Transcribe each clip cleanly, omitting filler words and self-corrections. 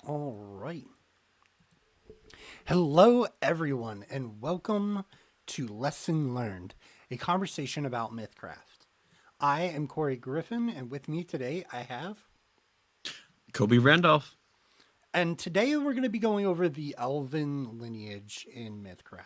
All right. Hello, everyone, and welcome to Lesson Learned, a conversation about Mythcraft. I am Corey Griffin, and with me today I have. Kobe Randolph. And today we're going to be going over the elven lineage in Mythcraft.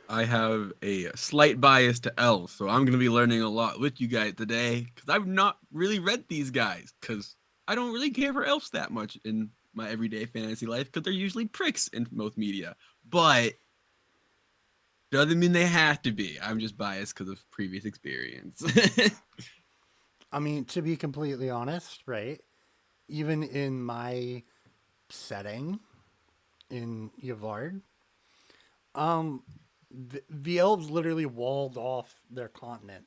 I have a slight bias to elves, so I'm going to be learning a lot with you guys today because I've not really read these guys because I don't really care for elves that much in my everyday fantasy life because they're usually pricks in most media. But doesn't mean they have to be. I'm just biased because of previous experience. I mean, to be completely honest, right? Even in my setting in Yavard, the elves literally walled off their continent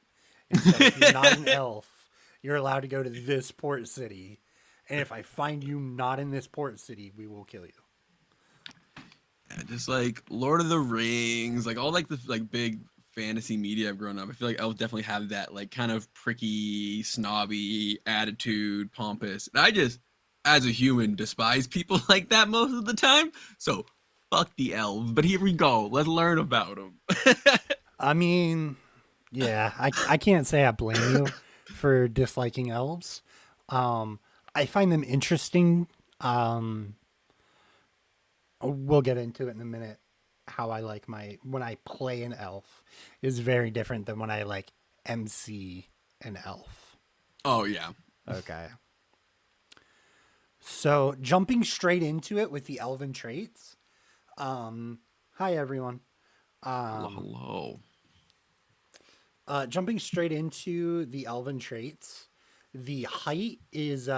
and said, if you're not an elf, you're allowed to go to this port city. And if I find you not in this port city, we will kill you. Just like Lord of the Rings, like all like the like big fantasy media I've grown up. I feel like elves definitely have that like kind of pricky, snobby attitude, pompous. And I just, as a human, despise people like that most of the time. So fuck the elves. But here we go. Let's learn about them. I mean, yeah, I can't say I blame you for disliking elves. I find them interesting. Um, we'll get into it in a minute. How I like when I play an elf is very different than when I like MC an elf. Oh yeah. Okay. So jumping straight into it with the elven traits. Hi everyone. Hello, hello. Jumping straight into the elven traits. The height is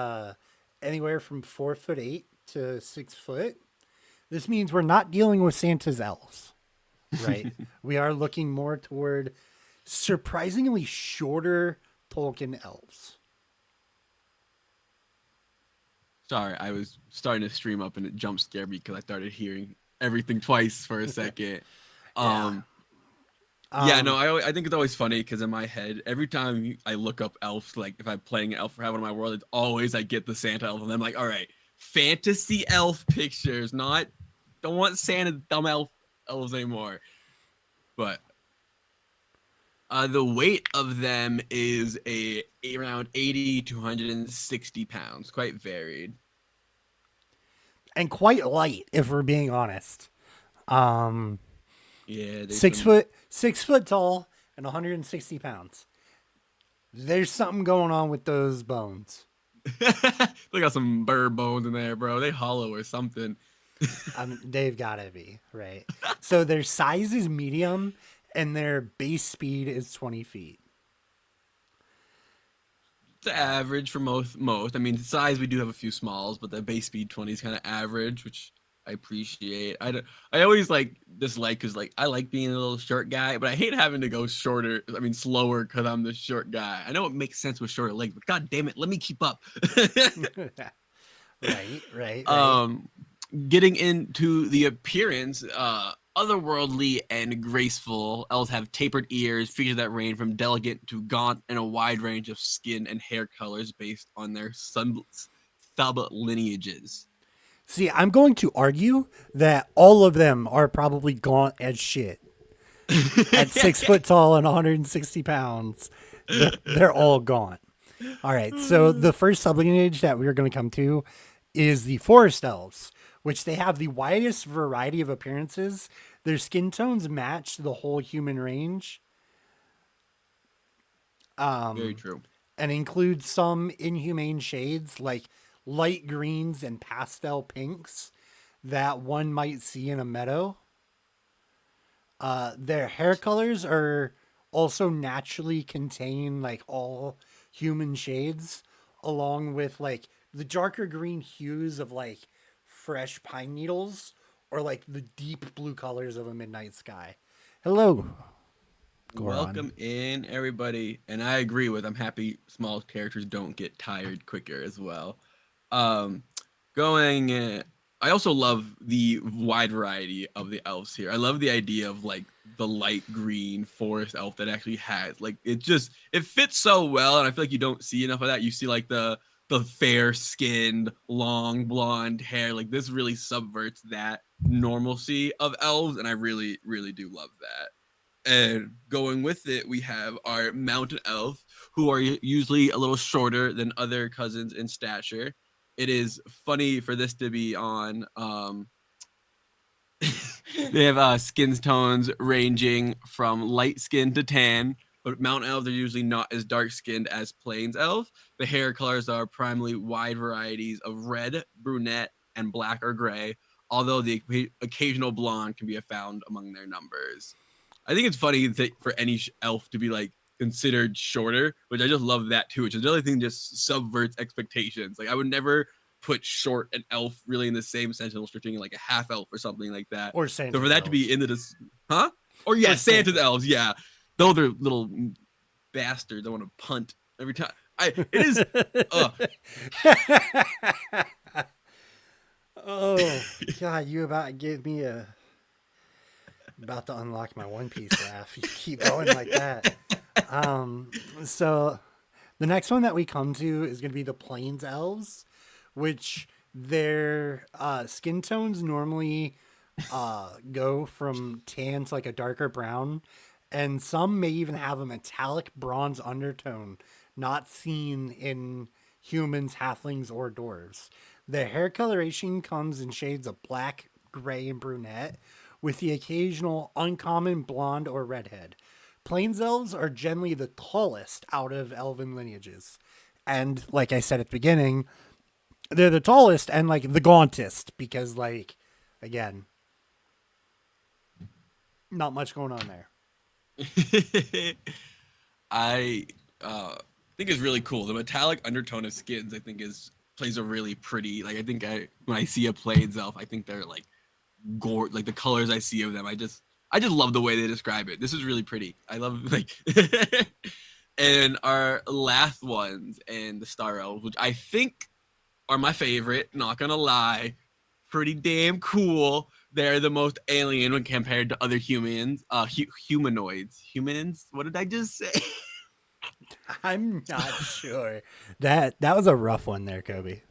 anywhere from 4'8" to 6 foot. This means we're not dealing with Santa's elves, right? We are looking more toward surprisingly shorter Tolkien elves. Sorry, I was starting to stream up and it jump scared me because I started hearing everything twice for a second. Yeah. Um, Yeah, no, Um, I think it's always funny because in my head, every time I look up elves, like if I'm playing an elf or have one in my world, it's always I get the Santa elf, and I'm like, all right, fantasy elf pictures, not don't want Santa dumb elves anymore. But the weight of them is around 80 to 160 pounds, quite varied. and quite light, if we're being honest. Um, Yeah, there's six some. foot, 6 foot tall, and 160 pounds. There's something going on with those bones. They got some bird bones in there, bro. They hollow or something. They've got to be right. So their size is medium, and their base speed is 20 feet. It's average for most. I mean, size we do have a few smalls, but the base speed 20 is kind of average, which I appreciate. I always like dislike because like I like being a little short guy, but I hate having to go shorter. I mean, slower because I'm the short guy. I know it makes sense with shorter legs, but god damn it, let me keep up. Right, right, right. um, Getting into the appearance, otherworldly and graceful. Elves have tapered ears, features that range from delicate to gaunt, and a wide range of skin and hair colors based on their sub lineages. See, I'm going to argue that all of them are probably gaunt as shit. At 6 foot tall and 160 pounds, they're all gaunt. All right, so the first sublineage that we're going to come to is the forest elves, which they have the widest variety of appearances. Their skin tones match the whole human range Very true. and include some inhumane shades like light greens and pastel pinks that one might see in a meadow. Their hair colors are also naturally contain like all human shades, along with like the darker green hues of like fresh pine needles or like the deep blue colors of a midnight sky. Hello, Goron. Welcome in, everybody. And I agree with. I'm happy small characters don't get tired quicker as well. Um, going. I also love the wide variety of the elves here. I love the idea of like the light green forest elf that actually has like it fits so well, and I feel like you don't see enough of that. You see like the the fair skinned, long blonde hair. Like this really subverts that normalcy of elves, and I really, really do love that. And going with it, we have our mountain elf, who are usually a little shorter than other cousins in stature. It is funny for this to be on. They have skin tones ranging from light skin to tan, but mountain elves are usually not as dark skinned as plains elf. The hair colors are primarily wide varieties of red, brunette, and black or gray, although the occasional blonde can be found among their numbers. I think it's funny that for any elf to be like considered shorter, which I just love that too, which is another thing just subverts expectations. Like I would never put short and elf really in the same sentence unless you're thinking like a half elf or something like that. Or So for Santa's that to be elves. into this, huh? Or yeah, Or Santa's Santa. elves, yeah. Though they're little bastards, I want to punt every time. It is. Uh, Oh God, you about to give me a about to unlock my One Piece laugh. You keep going like that. So the next one that we come to is going to be the Plains Elves, which their skin tones normally go from tan to like a darker brown, and some may even have a metallic bronze undertone not seen in humans, halflings, or dwarves. The hair coloration comes in shades of black, gray, and brunette, with the occasional uncommon blonde or redhead. Plains elves are generally the tallest out of elven lineages. And like I said at the beginning, they're the tallest and like the gauntest because, like, again, not much going on there. I think is really cool. The metallic undertone of skins, I think, is plays a really pretty. Like I think when I see a plains elf, I think they're like like the colors I see of them. I just love the way they describe it. This is really pretty. I love like and our last ones and the star elves, which I think are my favorite, not gonna lie. Pretty damn cool. They're the most alien when compared to other humans, humanoids. Humans? What did I just say? I'm not sure. That was a rough one there, Kobe.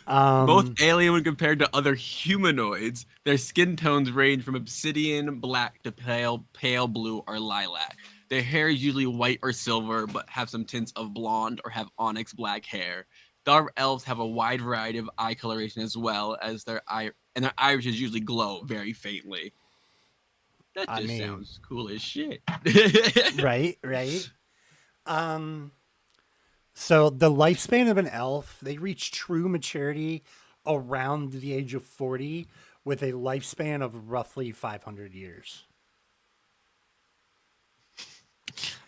Most Um, alien when compared to other humanoids. Their skin tones range from obsidian black to pale blue or lilac. Their hair is usually white or silver, but have some tints of blonde or have onyx black hair. Dark elves have a wide variety of eye coloration as well as their eye, and their irises usually glow very faintly. That I just mean, sounds cool as shit. right, right. Um, so the lifespan of an elf, they reach true maturity around the age of 40 with a lifespan of roughly 500 years.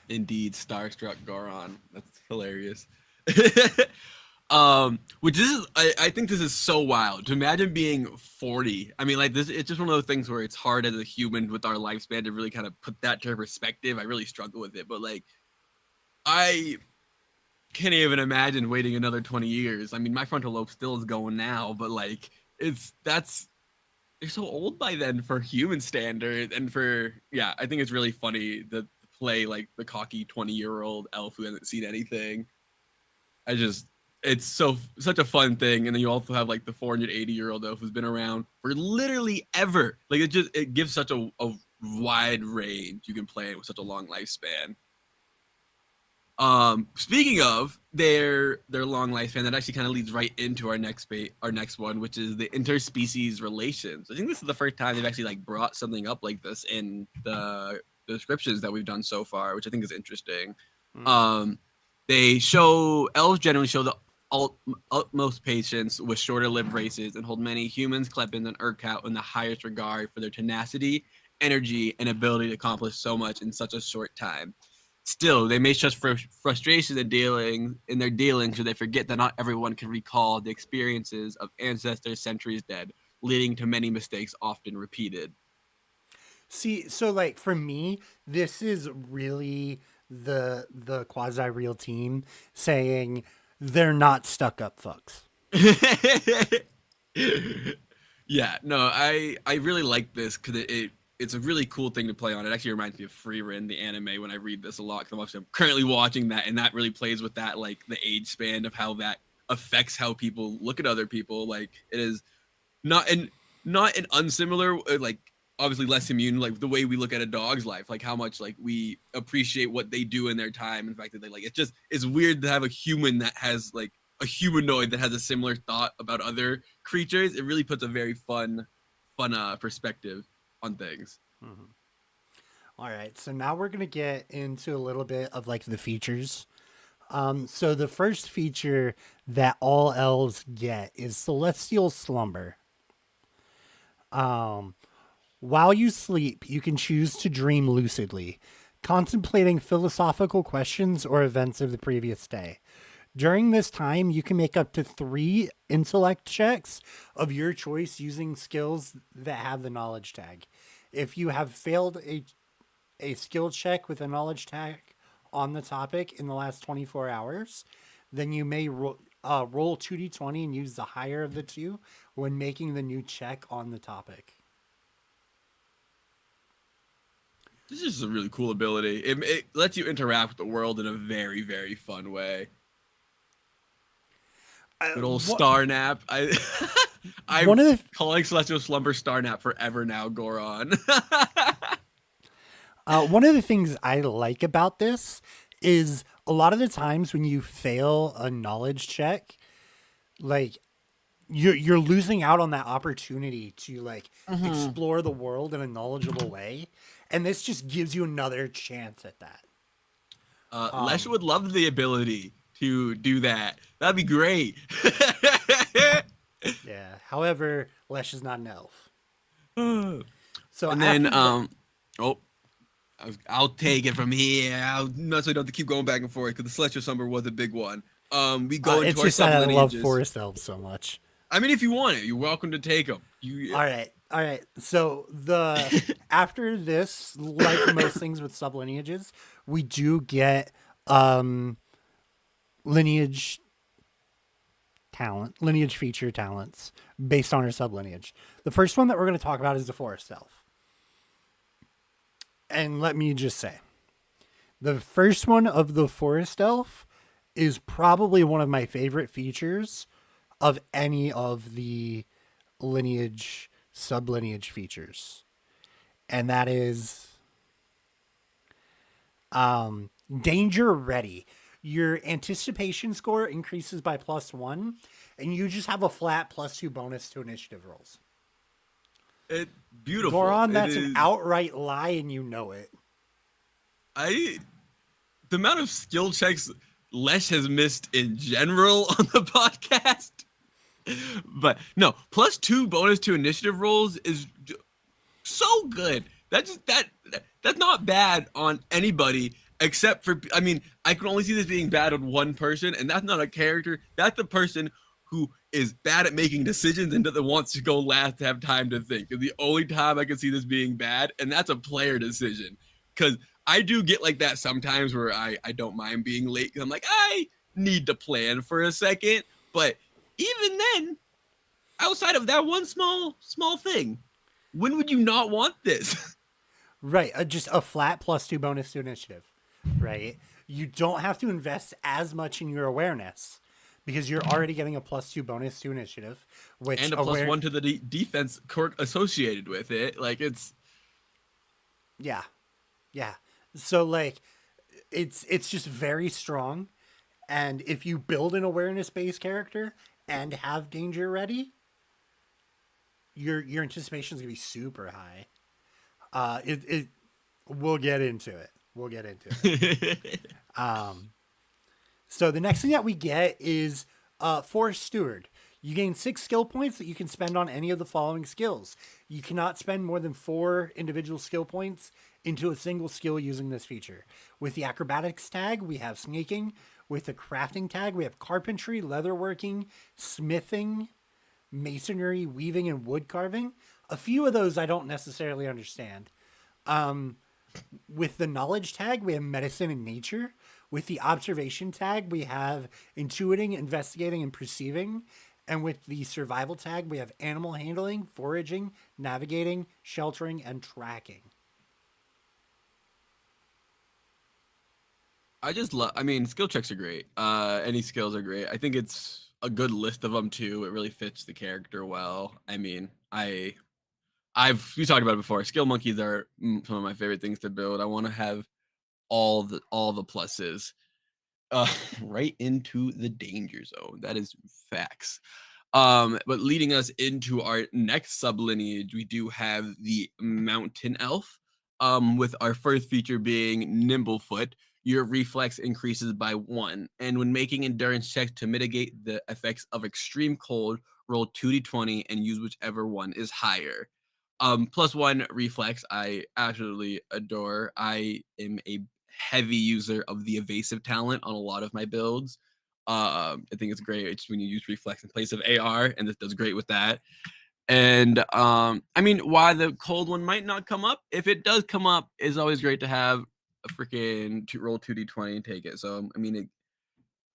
Indeed, starstruck Goron. That's hilarious. Which this is, I think this is so wild to imagine being 40. I mean, like this, it's just one of those things where it's hard as a human with our lifespan to really kind of put that to perspective. I really struggle with it, but like, I can't even imagine waiting another 20 years. I mean, my frontal lobe still is going now, but like, they're so old by then for human standard, and for yeah, I think it's really funny to play like the cocky 20-year-old elf who hasn't seen anything. I just it's such a fun thing, and then you also have like the 480-year-old elf who's been around for literally ever. Like it gives such a wide range you can play with such a long lifespan. Speaking of their long lifespan, that actually kind of leads right into our next one, which is the interspecies relations. I think this is the first time they've actually like brought something up like this in the descriptions that we've done so far, which I think is interesting. Mm. Um, they show elves generally show the utmost patience with shorter lived races and hold many humans, Kleppins, and Urkat in the highest regard for their tenacity, energy, and ability to accomplish so much in such a short time. Still, they may show frustration in their dealings, so they forget that not everyone can recall the experiences of ancestors centuries dead, leading to many mistakes often repeated. See, so like for me, this is really the quasi real team saying they're not stuck up fucks. Yeah, no, I really like this because it it's a really cool thing to play on. It actually reminds me of Frieren, the anime, when I read this a lot, because I'm currently watching that, and that really plays with that, like the age span of how that affects how people look at other people. Like it is not an unsimilar, like obviously less immune, like the way we look at a dog's life, like how much like we appreciate what they do in their time. In fact, that they like it's weird to have a human that has like a humanoid that has a similar thought about other creatures. It really puts a very fun perspective on things. Mm-hmm. All right, so now we're gonna get into a little bit of like the features. So the first feature that all elves get is celestial slumber. While you sleep, you can choose to dream lucidly, contemplating philosophical questions or events of the previous day. During this time, you can make up to 3 intellect checks of your choice using skills that have the knowledge tag. If you have failed a skill check with a knowledge tag on the topic in the last 24 hours, then you may roll 2d20 and use the higher of the two when making the new check on the topic. This is a really cool ability. It lets you interact with the world in a very, very fun way. Good old star nap. I'm calling Celestial Slumber star nap forever now, Goron. One of the things I like about this is a lot of the times when you fail a knowledge check, like you're losing out on that opportunity to like explore the world in a knowledgeable way, and this just gives you another chance at that. Lesh would love the ability to do that. That'd be great. Yeah. However, Lesh is not an elf. So and then I'll take it from here. I'll not so I don't have to keep going back and forth because the Celestial Slumber was a big one. We go into it's our just that I love sublineages. forest elves so much. I mean, if you want it, you're welcome to take them. All right. So after this, like most things with sublineages, we do get lineage feature talents based on our sublineage. The first one that we're going to talk about is the forest elf. And let me just say, the first one of the forest elf is probably one of my favorite features of any of the lineage sublineage features. And that is danger ready. Your anticipation score increases by +1, and you just have a flat +2 bonus to initiative rolls. It's beautiful. Goron, that's an outright lie, and you know it. The amount of skill checks Lesh has missed in general on the podcast. But no, +2 bonus to initiative rolls is so good. That's not bad on anybody except for, I mean, I can only see this being bad on one person, and that's not a character. That's the person who is bad at making decisions and that wants to go last to have time to think. And the only time I can see this being bad, and that's a player decision. Because I do get like that sometimes where I don't mind being late because I'm like, I need to plan for a second. But even then, outside of that one small thing, when would you not want this? Right. Just a flat +2 bonus to initiative, right? You don't have to invest as much in your awareness because you're already getting a +2 bonus to initiative, which and a +1 to the defense quirk associated with it. Like it's, yeah. So like, it's just very strong, and if you build an awareness-based character and have danger ready, your anticipation is gonna be super high. We'll get into it. So the next thing that we get is Forest Steward. You gain 6 skill points that you can spend on any of the following skills. You cannot spend more than 4 individual skill points into a single skill using this feature. With the acrobatics tag, we have sneaking. With the crafting tag, we have carpentry, leatherworking, smithing, masonry, weaving, and wood carving. A few of those I don't necessarily understand. With the knowledge tag, we have medicine and nature. With the observation tag, we have intuiting, investigating, and perceiving. And with the survival tag, we have animal handling, foraging, navigating, sheltering, and tracking. I just love. I mean, skill checks are great. Any skills are great. I think it's a good list of them too. It really fits the character well. I mean, I've we talked about it before. Skill monkeys are some of my favorite things to build. I want to have all the pluses. Uh, right into the danger zone. That is facts. But leading us into our next sublineage, we do have the mountain elf. With our first feature being Nimblefoot, your reflex increases by 1, and when making endurance checks to mitigate the effects of extreme cold, roll 2d20 and use whichever one is higher. +1 reflex, I absolutely adore. I am a heavy user of the evasive talent on a lot of my builds. I think it's great. It's when you use reflex in place of AR, and this does great with that. And I mean, why the cold one might not come up? If it does come up, it's always great to have a freaking roll 2d20 and take it. So I mean,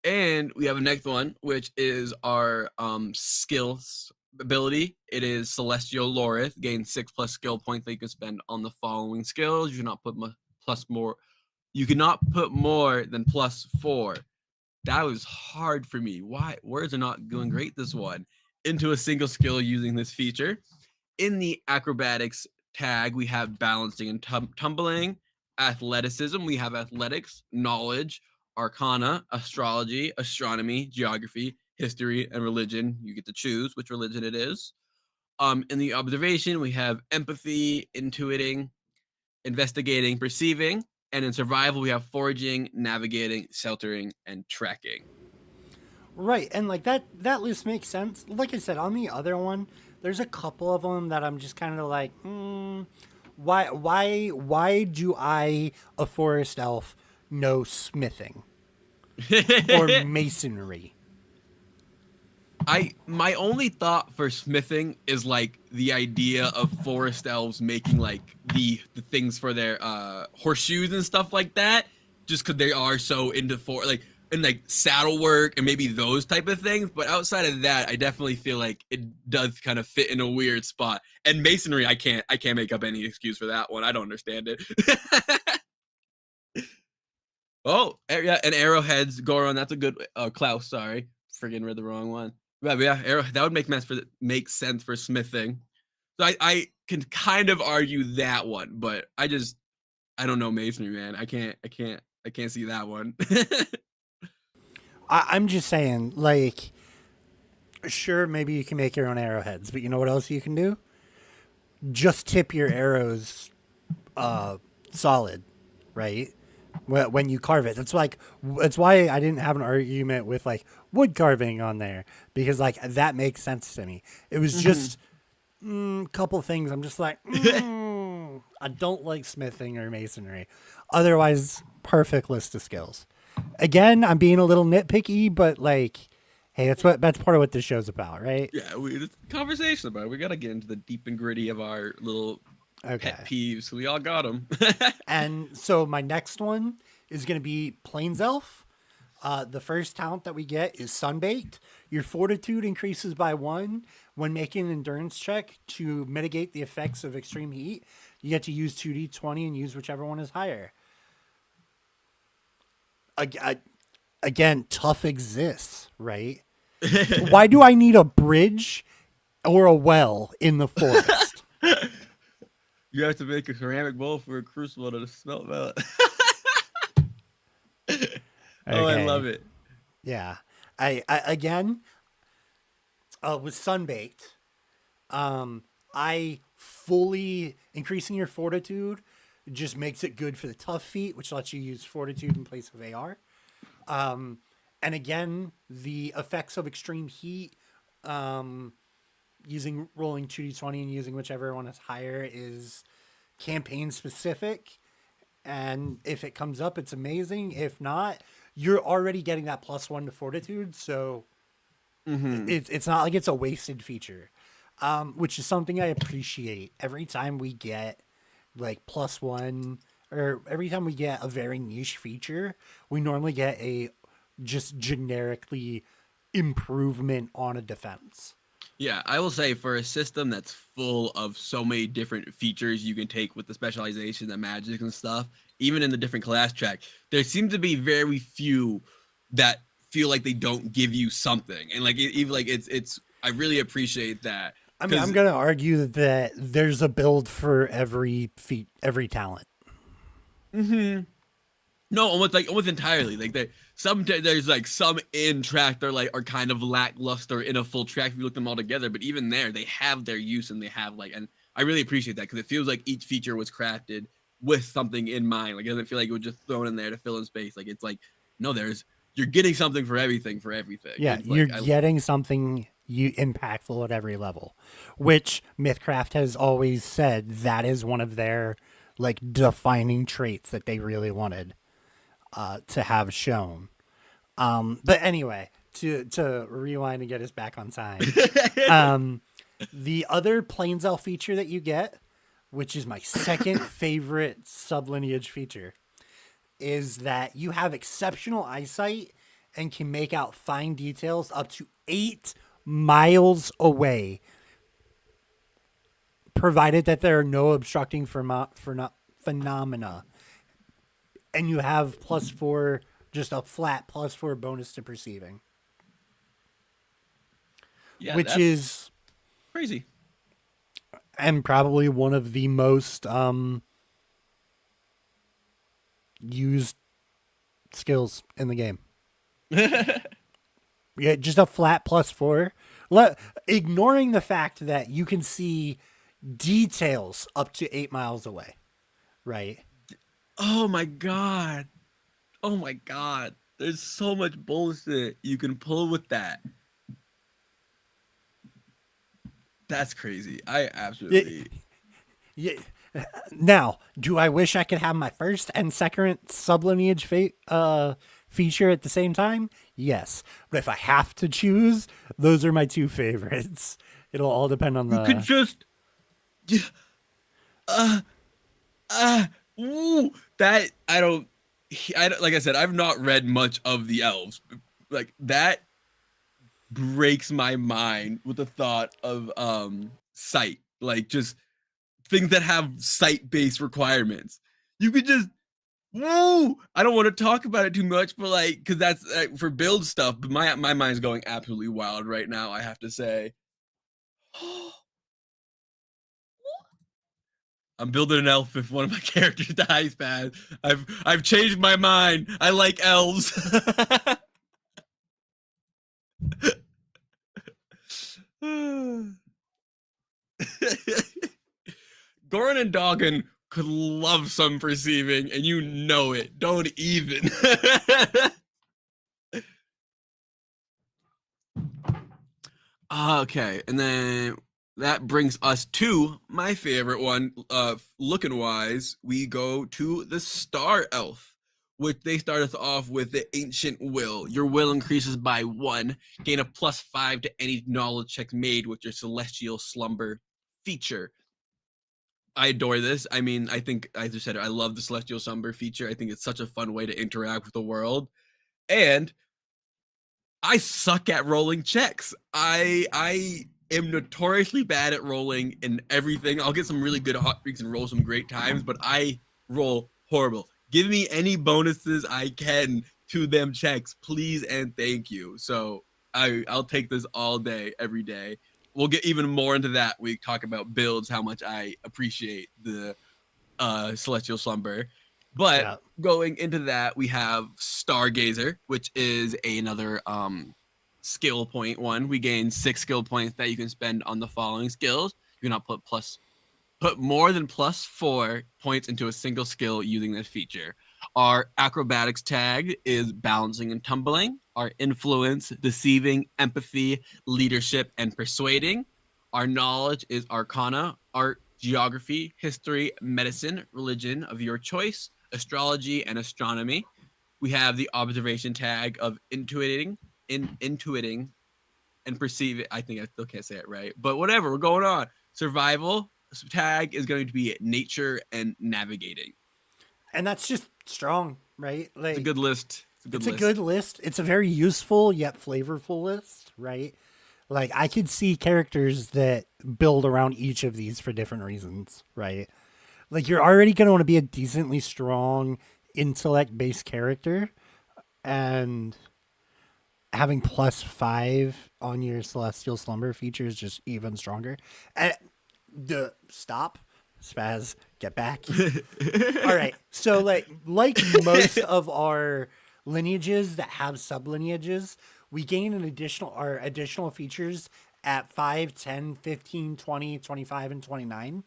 and we have a next one, which is our skills ability. It is Celestial Lorith, gain 6+ skill points that you can spend on the following skills. You cannot put plus more. You cannot put more than +4. That was hard for me. Why words are not going great this one. Into a single skill using this feature. In the acrobatics tag, we have balancing and tumbling. Athleticism, we have athletics, knowledge, arcana, astrology, astronomy, geography, history, and religion. You get to choose which religion it is. In the observation, we have empathy, intuiting, investigating, perceiving. And in survival, we have foraging, navigating, sheltering, and tracking. Right, and like that list makes sense. Like I said, on the other one, there's a couple of them that I'm just kind of like, why do I, a forest elf, know smithing or masonry? My only thought for smithing is like the idea of forest elves making like the things for their horseshoes and stuff like that, just because they are so into like and like saddle work and maybe those type of things. But outside of that, I definitely feel like it does kind of fit in a weird spot. And masonry, I can't make up any excuse for that one. I don't understand it. Oh, yeah, and arrowheads, Goron. That's a good. Klaus, sorry, friggin' read the wrong one. Yeah, arrow. That would make sense for smithing. So I can kind of argue that one, but I don't know masonry, man. I can't see that one. I'm just saying, like, sure, maybe you can make your own arrowheads, but you know what else you can do? Just tip your arrows solid, right? When you carve it, that's why I didn't have an argument with like wood carving on there, because like that makes sense to me. It was just a couple things. I'm just like, I don't like smithing or masonry. Otherwise, perfect list of skills. Again, I'm being a little nitpicky, but like, hey, that's part of what this show's about, right? Yeah, it's a conversation about it. We got to get into the deep and gritty of our little Okay. pet peeves. We all got them. And so my next one is going to be Plains Elf. The first talent that we get is Sunbaked. Your fortitude increases by 1 when making an endurance check to mitigate the effects of extreme heat. You get to use 2d20 and use whichever one is higher. Again, tough exists, right? Why do I need a bridge or a well in the forest? You have to make a ceramic bowl for a crucible to smelt well. Oh, I love Okay. it. Yeah. I again, with Sunbaked, I fully increasing your fortitude just makes it good for the tough feat, which lets you use fortitude in place of AR. And again, the effects of extreme heat, using rolling 2d20 and using whichever one is higher is campaign specific. And if it comes up, it's amazing. If not, you're already getting that +1 to fortitude, so it's not like it's a wasted feature, which is something I appreciate. Every time we get like +1, or every time we get a very niche feature, we normally get a just generically improvement on a defense. Yeah, I will say for a system that's full of so many different features you can take with the specialization and magic and stuff, even in the different class track, there seem to be very few that feel like they don't give you something. And like even like it's I really appreciate that I mean, I'm because going to argue that there's a build for every feat, every talent. no, almost entirely. Like there's like some in track that are kind of lackluster in a full track if you look them all together. But even there, they have their use and they have and I really appreciate that because it feels like each feature was crafted with something in mind. Like it doesn't feel like it was just thrown in there to fill in space. Like it's like no, you're getting something for everything for everything. Yeah, It's you're like I getting something you impactful at every level, which Mythcraft has always said that is one of their like defining traits that they really wanted to have shown. But anyway, to rewind and get us back on time, the other Plains Elf feature that you get, which is my second favorite sublineage feature, is that you have exceptional eyesight and can make out fine details up to 8 miles away, provided that there are no obstructing phenomena. And you have +4, just a flat +4 bonus to perceiving, yeah, which that's is crazy. and probably one of the most used skills in the game. Yeah, just a flat +4. Ignoring the fact that you can see details up to 8 miles away, right? Oh my god. Oh my god. There's so much bullshit you can pull with that. That's crazy. I Yeah, absolutely. yeah. Now, do I wish I could have my first and second sublineage feature at the same time? Yes. But if I have to choose, those are my two favorites. It'll all depend on You could the. just. Uh, uh, ooh, that I don't. Like I said, I've not read much of the elves. Like that breaks my mind with the thought of sight. Like just things that have sight based requirements. You could just woo! I don't want to talk about it too much, but like, because that's for build stuff. But my mind's going absolutely wild right now. I have to say, I'm building an elf if one of my characters dies bad. I've changed my mind. I like elves. Goran and Doggin could love some perceiving, and you know it. Don't even. Okay, and then that brings us to my favorite one. Looking wise, we go to the Star Elf, which they start us off with the Ancient Will. Your will increases by 1, gain a +5 to any knowledge check made with your Celestial Slumber feature. I adore this. I mean, I think I just said it, I love the Celestial Slumber feature. I think it's such a fun way to interact with the world, and I suck at rolling checks. I am notoriously bad at rolling in everything. I'll get some really good hot streaks and roll some great times, but I roll horrible. Give me any bonuses I can to them checks, please and thank you. So I'll take this all day, every day. We'll get even more into that. We talk about builds, how much I appreciate the Celestial Slumber. But Yeah. going into that, we have Stargazer, which is another skill point one. We gain 6 skill points that you can spend on the following skills. You cannot put more than +4 points into a single skill using this feature. Our acrobatics tag is balancing and tumbling. Our influence, deceiving, empathy, leadership, and persuading. Our knowledge is arcana, art, geography, history, medicine, religion of your choice, astrology, and astronomy. We have the observation tag of intuiting and perceive it. I think I still can't say it right, but whatever. We're going on. Survival tag is going to be nature and navigating. And that's just strong, right? It's a Like good list. It's a good It's a good list. list. It's a very useful yet flavorful list, right? Like I could see characters that build around each of these for different reasons, right? Like you're already going to want to be a decently strong intellect based character, and having +5 on your celestial slumber feature is just even stronger. And the stop, Spaz, get back. All right. So like most of our lineages that have sublineages, we gain an additional our additional features at 5, 10, 15, 20, 25, and 29.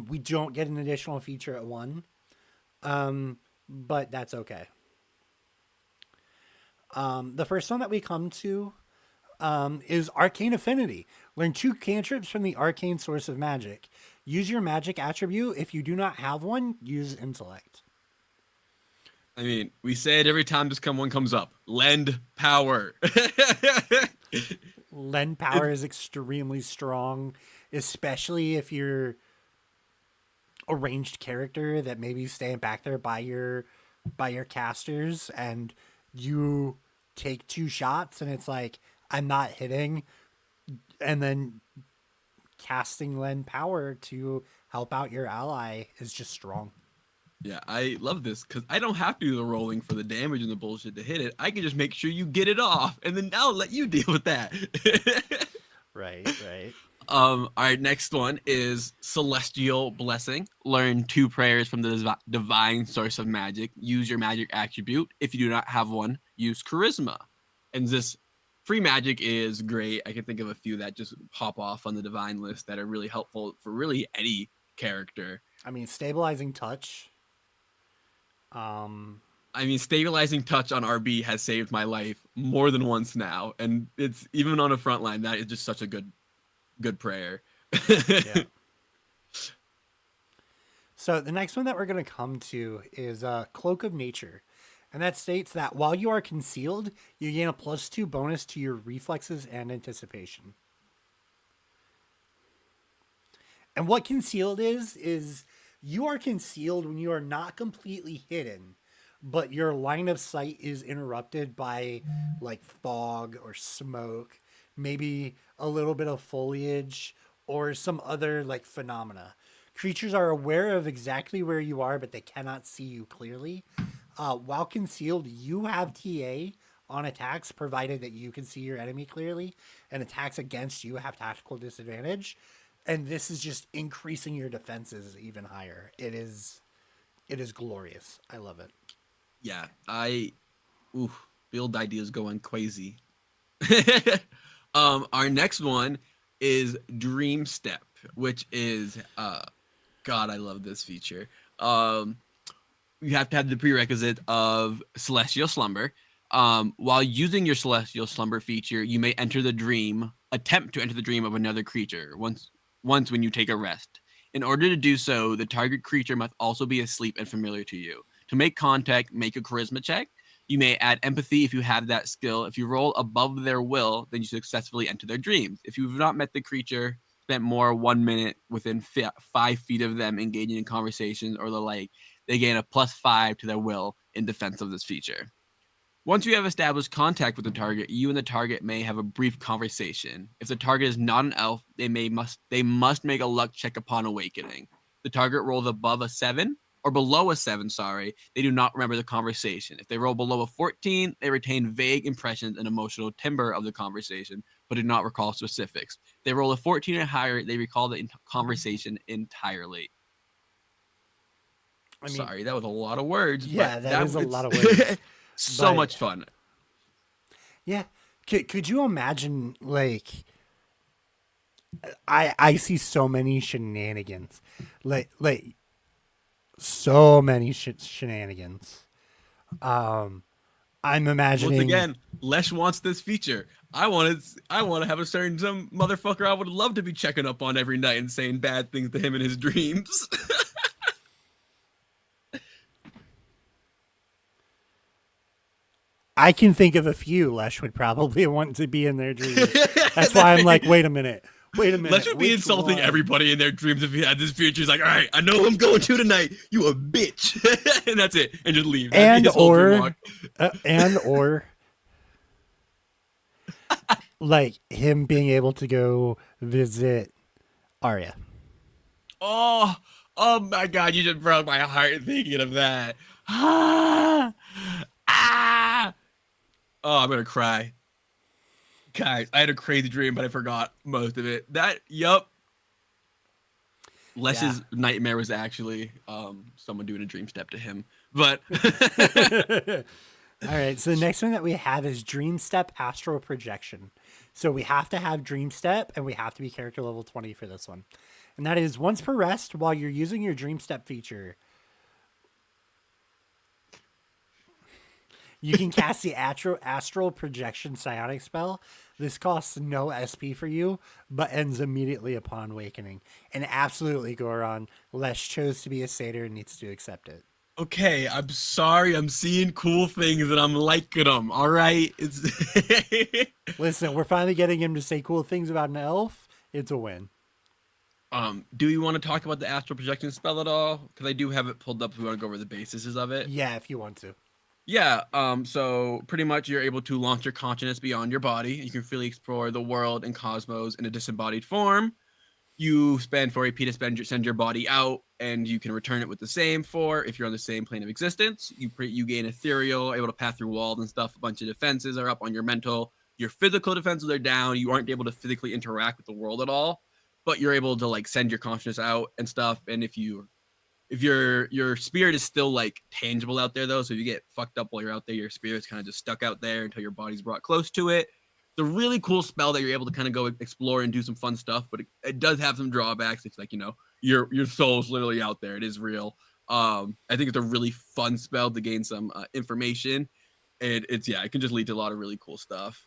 We don't get an additional feature at 1. But that's okay. The first one that we come to is Arcane Affinity. Learn 2 cantrips from the arcane source of magic. Use your magic attribute. If you do not have one, use intellect. I mean, we say it every time one comes up. Lend power. Lend power is extremely strong, especially if you're a ranged character that maybe staying back there by your casters, and you take 2 shots and it's like I'm not hitting, and then casting lend power to help out your ally is just strong. Yeah, I love this because I don't have to do the rolling for the damage and the bullshit to hit it. I can just make sure you get it off, and then I'll let you deal with that. Right, right. Our next one is Celestial Blessing. Learn 2 prayers from the divine source of magic. Use your magic attribute. If you do not have one, use Charisma. And this free magic is great. I can think of a few that just pop off on the divine list that are really helpful for really any character. I mean, stabilizing touch. I mean, stabilizing touch on RB has saved my life more than once now, and it's even on a front line. That is just such a good prayer. Yeah. So the next one that we're going to come to is Cloak of Nature. And that states that while you are concealed, you gain a +2 bonus to your reflexes and anticipation. And what concealed is you are concealed when you are not completely hidden, but your line of sight is interrupted by like fog or smoke, maybe a little bit of foliage or some other like phenomena. Creatures are aware of exactly where you are, but they cannot see you clearly. While concealed, you have TA on attacks, provided that you can see your enemy clearly, and attacks against you have tactical disadvantage. And this is just increasing your defenses even higher. It is glorious. I love it. Yeah, build ideas going crazy. Our next one is Dream Step, which is God, I love this feature. You have to have the prerequisite of Celestial Slumber. While using your Celestial Slumber feature, you may attempt to enter the dream of another creature once when you take a rest. In order to do so, the target creature must also be asleep and familiar to you. To make contact, make a charisma check. You may add empathy if you have that skill. If you roll above their will, then you successfully enter their dreams. If you've not met the creature, spent more 1 minute within 5 feet of them engaging in conversations or the like, they gain a +5 to their will in defense of this feature. Once you have established contact with the target, you and the target may have a brief conversation. If the target is not an elf, they must make a luck check upon awakening. The target rolls above a 7 or below a 7, they do not remember the conversation. If they roll below a 14, they retain vague impressions and emotional timbre of the conversation, but do not recall specifics. If they roll a 14 or higher, they recall the conversation entirely. I mean, sorry, that was a lot of words. Yeah, but that is a lot of words. So much fun. Yeah. Could you imagine, like, I see so many shenanigans. Like so many shenanigans. I'm imagining. Once again, Lesh wants this feature. I want to have some motherfucker I would love to be checking up on every night and saying bad things to him in his dreams. I can think of a few Lesh would probably want to be in their dreams. That's why I'm like, wait a minute. Wait a Les minute. would be Which insulting one? everybody in their dreams if he had this feature. He's like, all right, I know who I'm going to tonight. You a bitch. And that's it. And just leave. That'd be And his whole dream log. or, and or, like him being able to go visit Arya. Oh, oh my God. You just broke my heart thinking of that. Ah, ah. Oh, I'm going to cry. Guys, I had a crazy dream, but I forgot most of it. Yup. Yeah. Les's nightmare was actually someone doing a dream step to him. But All right. So the next one that we have is Dream Step Astral Projection. So we have to have Dream Step and we have to be character level 20 for this one. And that is once per rest while you're using your Dream Step feature. You can cast the astral projection psionic spell. This costs no SP for you, but ends immediately upon awakening. And absolutely, Goron, Les chose to be a satyr and needs to accept it. okay, I'm sorry. I'm seeing cool things and I'm liking them. All right. Listen, we're finally getting him to say cool things about an elf. It's a win. Do you want to talk about the astral projection spell at all? Because I do have it pulled up if we want to go over the basis of it. Yeah, if you want to. Yeah, so pretty much you're able to launch your consciousness beyond your body. You can freely explore the world and cosmos in a disembodied form. You spend 4 AP to send your body out, and you can return it with the same 4 if you're on the same plane of existence. You gain ethereal, able to pass through walls and stuff. A bunch of defenses are up on your mental. Your physical defenses are down. You aren't able to physically interact with the world at all, but you're able to like send your consciousness out and stuff. And if your spirit is still like tangible out there though, so if you get fucked up while you're out there, your spirit's kind of just stuck out there until your body's brought close to it. It's a really cool spell that you're able to kind of go explore and do some fun stuff, but it does have some drawbacks. It's like, your soul's literally out there. It is real. I think it's a really fun spell to gain some information, and it can just lead to a lot of really cool stuff.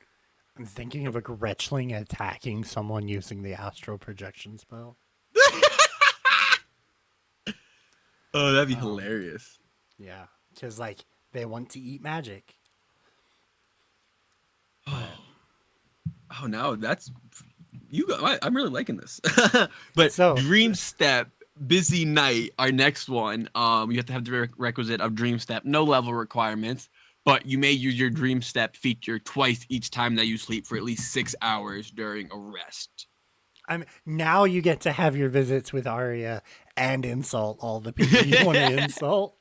I'm thinking of a Gretchling attacking someone using the astral projection spell. Oh, that'd be hilarious. Yeah, because like they want to eat magic. Oh no, that's I'm really liking this. But So- Dream Step, Busy Night, our next one. You have to have the requisite of Dream Step, no level requirements, but you may use your Dream Step feature twice each time that you sleep for at least 6 hours during a rest. Now you get to have your visits with Arya and insult all the people you want to insult.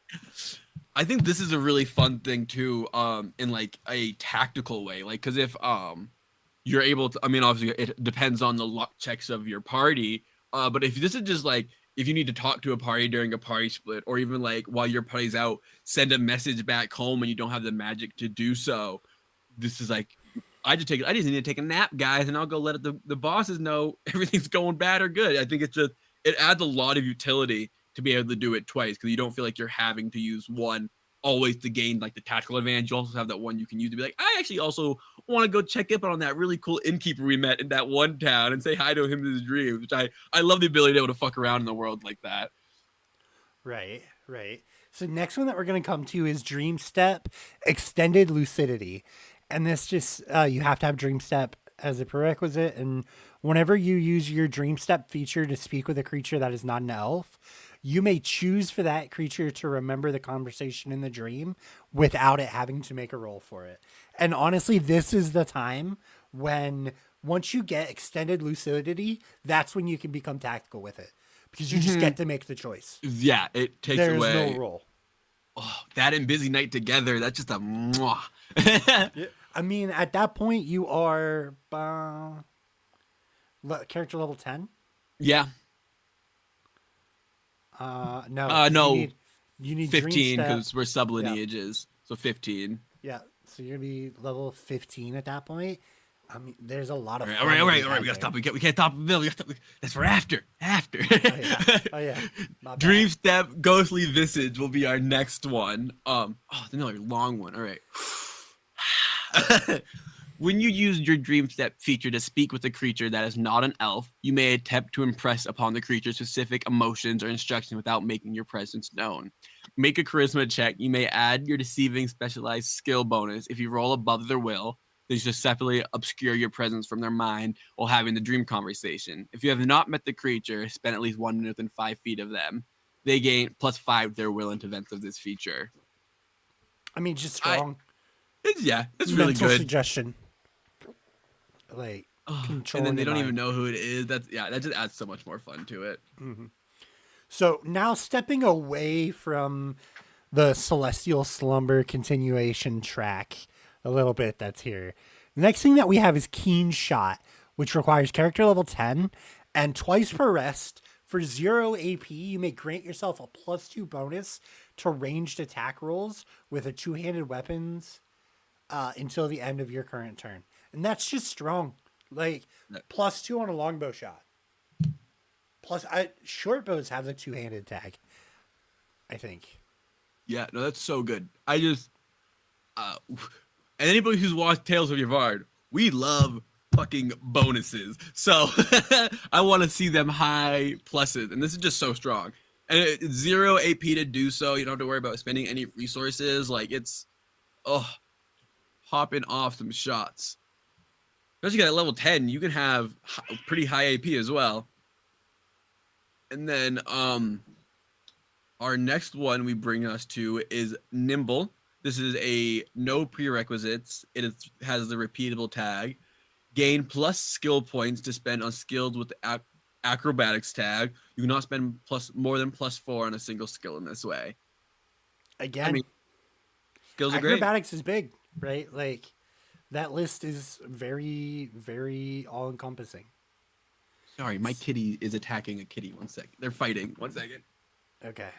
I think this is a really fun thing too, in like a tactical way. Like, because if you're able to, I mean, obviously it depends on the luck checks of your party. But if this is just like, if you need to talk to a party during a party split, or even like while your party's out, send a message back home and you don't have the magic to do so. This is like, I just need to take a nap, guys, and I'll go let the bosses know everything's going bad or good. I think it adds a lot of utility to be able to do it twice, because you don't feel like you're having to use one always to gain like the tactical advantage. You also have that one you can use to be like, I actually also want to go check up on that really cool innkeeper we met in that one town and say hi to him in his dreams, which I love the ability to be able to fuck around in the world like that. Right. So next one that we're going to come to is Dream Step Extended Lucidity. And this just, you have to have Dream Step as a prerequisite. And whenever you use your Dream Step feature to speak with a creature that is not an elf, you may choose for that creature to remember the conversation in the dream without it having to make a roll for it. And honestly, this is the time when once you get extended lucidity, that's when you can become tactical with it, because you just get to make the choice. Yeah, it takes There's away. no roll. Oh, that and Busy Night together, that's just a mwah. I mean, at that point, you are character level 10. Yeah. No. No. You need 15 Dream because Step. we're sub lineages, so 15. Yeah, so you're gonna be level 15 at that point. I mean, there's a lot of. All right. We gotta stop. We can't stop. That's for after. Oh yeah. My bad. Dream Step, Ghostly Visage will be our next one. It's another long one. All right. When you use your Dream Step feature to speak with a creature that is not an elf, you may attempt to impress upon the creature specific emotions or instructions without making your presence known. Make a charisma check. You may add your deceiving specialized skill bonus. If you roll above their will, They just separately obscure your presence from their mind while having the dream conversation. If you have not met the creature, spend at least 1 minute within 5 feet of them. They gain +5 to their will and events of this feature. I mean, just I strong it's really mental good. suggestion, like Oh, and then controlling they your don't even mind. know who it is. That just adds so much more fun to it. So now stepping away from the Celestial Slumber continuation track a little bit that's here. The next thing that we have is Keen Shot, which requires character level 10 and twice per rest. For 0 AP, you may grant yourself a +2 bonus to ranged attack rolls with a two-handed weapons until the end of your current turn. And that's just strong. Like, +2 on a longbow shot. Plus, short bows have the two-handed tag, I think. Yeah, no, that's so good. I just and anybody who's watched Tales of Yavard, we love fucking bonuses. So I want to see them high pluses, and this is just so strong. And it's 0 AP to do so. You don't have to worry about spending any resources. Like it's popping off some shots. Especially at level 10, you can have pretty high AP as well. And then our next one we bring us to is Nimble. This is a no prerequisites. Has the repeatable tag. Gain plus skill points to spend on skills with the acrobatics tag. You cannot spend more than +4 on a single skill in this way. I Again, mean, skills are great. acrobatics is big, right? Like, that list is very, very all encompassing. Sorry, my kitty is attacking a kitty. 1 second. They're fighting. 1 second. Okay.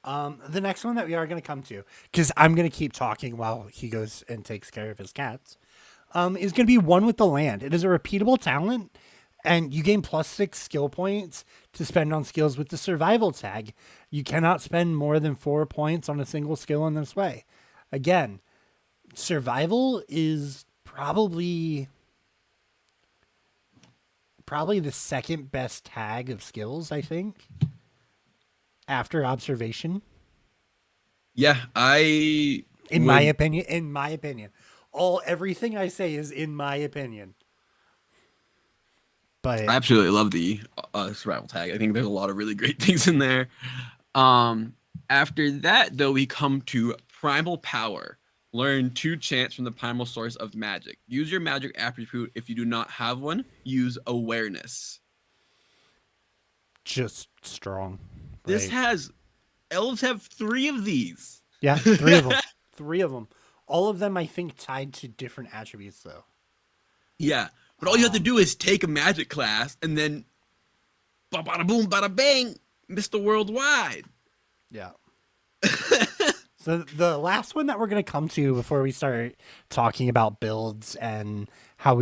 The next one that we are going to come to, because I'm going to keep talking while he goes and takes care of his cats, is going to be One with the Land. It is a repeatable talent, and you gain +6 skill points to spend on skills with the survival tag. You cannot spend more than 4 points on a single skill in this way. Again, survival is probably the second best tag of skills, I think, after observation. Yeah, I In my would opinion, everything I say is in my opinion. I But absolutely love the survival tag. I think there's a lot of really great things in there. Um, After that, though, we come to Primal Power. Learn 2 chants from the primal source of magic. Use your magic attribute if you do not have one. Use awareness. just strong, This right? has elves have 3 of these. Yeah, 3 of them. 3 of them. All of them, I think, tied to different attributes, though. Yeah, but all you have to do is take a magic class and then bada boom, bada bang, Mr. Worldwide. Yeah. So the last one that we're going to come to before we start talking about builds and what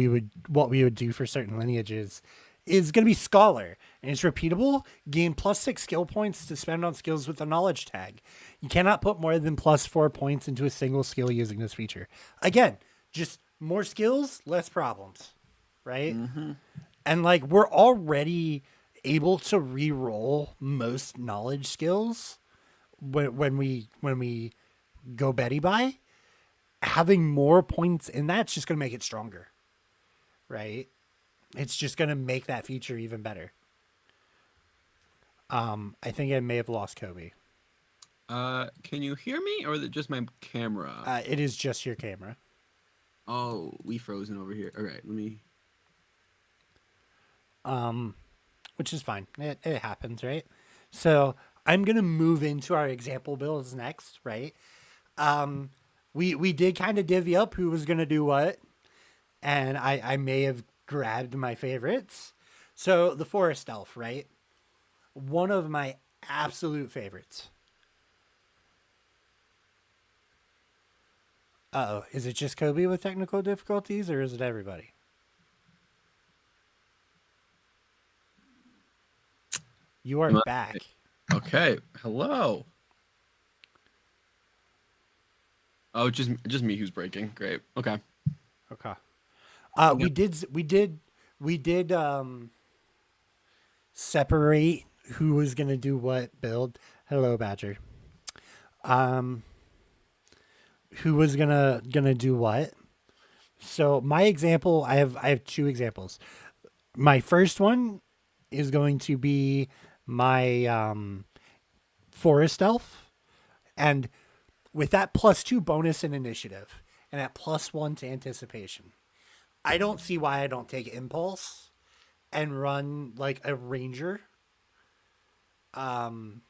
we would do for certain lineages is going to be Scholar. And it's repeatable. Gain +6 skill points to spend on skills with the knowledge tag. You cannot put more than +4 points into a single skill using this feature. Again, just more skills, less problems, right? Mm-hmm. And like, we're already able to re-roll most knowledge skills when we go Betty by. Having more points in that's just going to make it stronger, right? It's just going to make that feature even better. I think I may have lost Kobe. Can you hear me, or is it just my camera? It is just your camera. Oh, we frozen over here. All right, let me. Which is fine. It happens, right? So I'm gonna move into our example builds next, right? We did kind of divvy up who was gonna do what, and I may have grabbed my favorites. So the forest elf, right? One of my absolute favorites. Uh-oh, is it just Kobe with technical difficulties, or is it everybody? You are back. Okay, hello. Oh, just me who's breaking. Great. Okay. Okay. Yep. We did separate who was gonna do what build. Hello, Badger. who was gonna do what. So my example, I have two examples. My first one is going to be my forest elf, and with that +2 bonus in initiative and at +1 to anticipation, I don't see why I don't take impulse and run like a ranger. Um,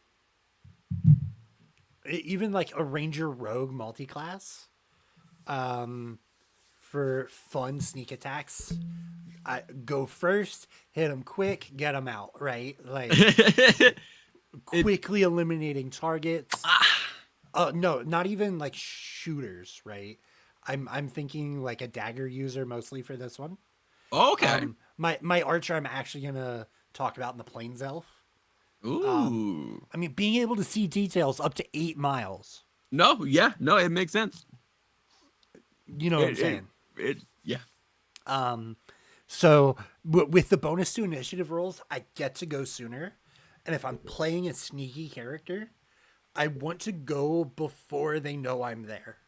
even like a ranger rogue multi-class. For fun sneak attacks. I go first, hit them quick, get them out, right? Like it quickly eliminating targets. ah, No, not even like shooters, right? I'm thinking like a dagger user mostly for this one. okay. My archer I'm actually gonna talk about in the plains elf. Ooh. I mean, being able to see details up to 8 miles. No, yeah, no, it makes sense. You know what I'm It it saying? it yeah. So with the bonus to initiative rolls, I get to go sooner. And if I'm playing a sneaky character, I want to go before they know I'm there.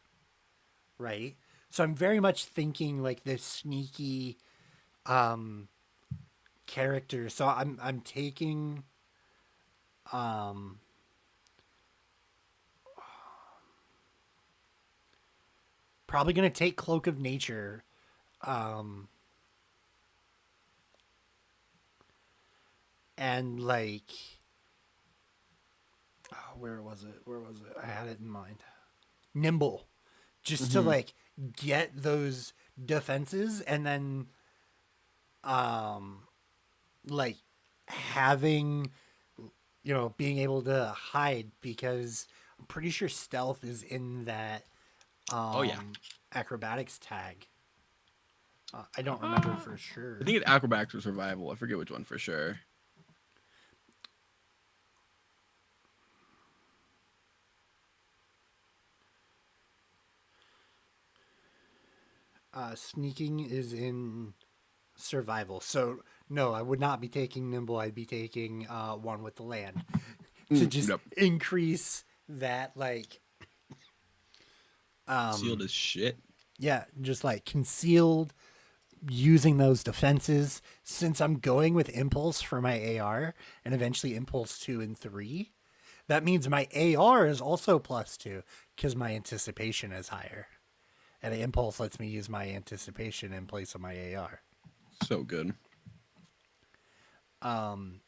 Right? So I'm very much thinking like this sneaky character. So I'm taking probably gonna take Cloak of Nature. And like where was it? Where was it? I had it in mind. Nimble. Just to Hmm. like get those defenses and then like having being able to hide because I'm pretty sure stealth is in that Oh yeah. acrobatics tag. I don't remember Uh, for I sure. think it's acrobatics or survival. I forget which one for sure. Sneaking is in survival. So no, I would not be taking nimble. I'd be taking one with the land to just Yep. increase that like Sealed as shit. yeah, just like concealed using those defenses since I'm going with impulse for my AR and eventually impulse 2 and 3. That means my AR is also +2 because my anticipation is higher. And impulse lets me use my anticipation in place of my AR. So good.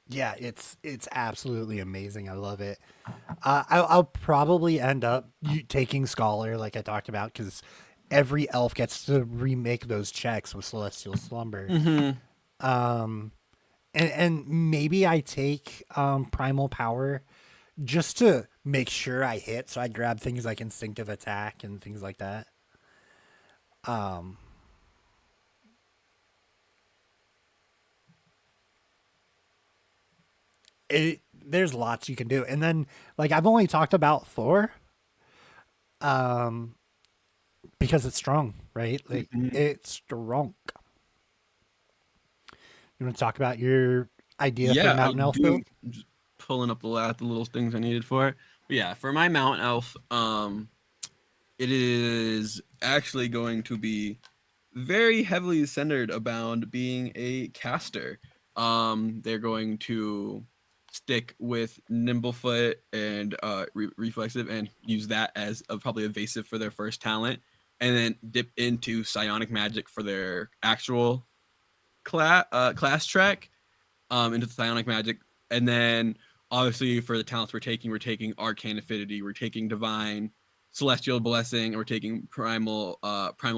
Yeah, it's absolutely amazing. I love it. I'll probably end up taking Scholar, like I talked about, because every elf gets to remake those checks with Celestial Slumber. Hmm. And maybe I take Primal Power just to make sure I hit. So I grab things like Instinctive Attack and things like that. There's lots you can do, and then like I've only talked about Thor because it's strong, right? Like it's strong. You want to talk about your idea for Yeah, I Mountain Elf do. build? I'm just pulling up the little things I needed for it. But yeah, for my mount elf, it is actually going to be very heavily centered about being a caster. They're going to stick with Nimblefoot and Reflexive and use that as probably evasive for their first talent, and then dip into Psionic Magic for their actual class track into the psionic magic, and then obviously for the talents we're taking arcane affinity, we're taking divine, celestial blessing, and we're taking primal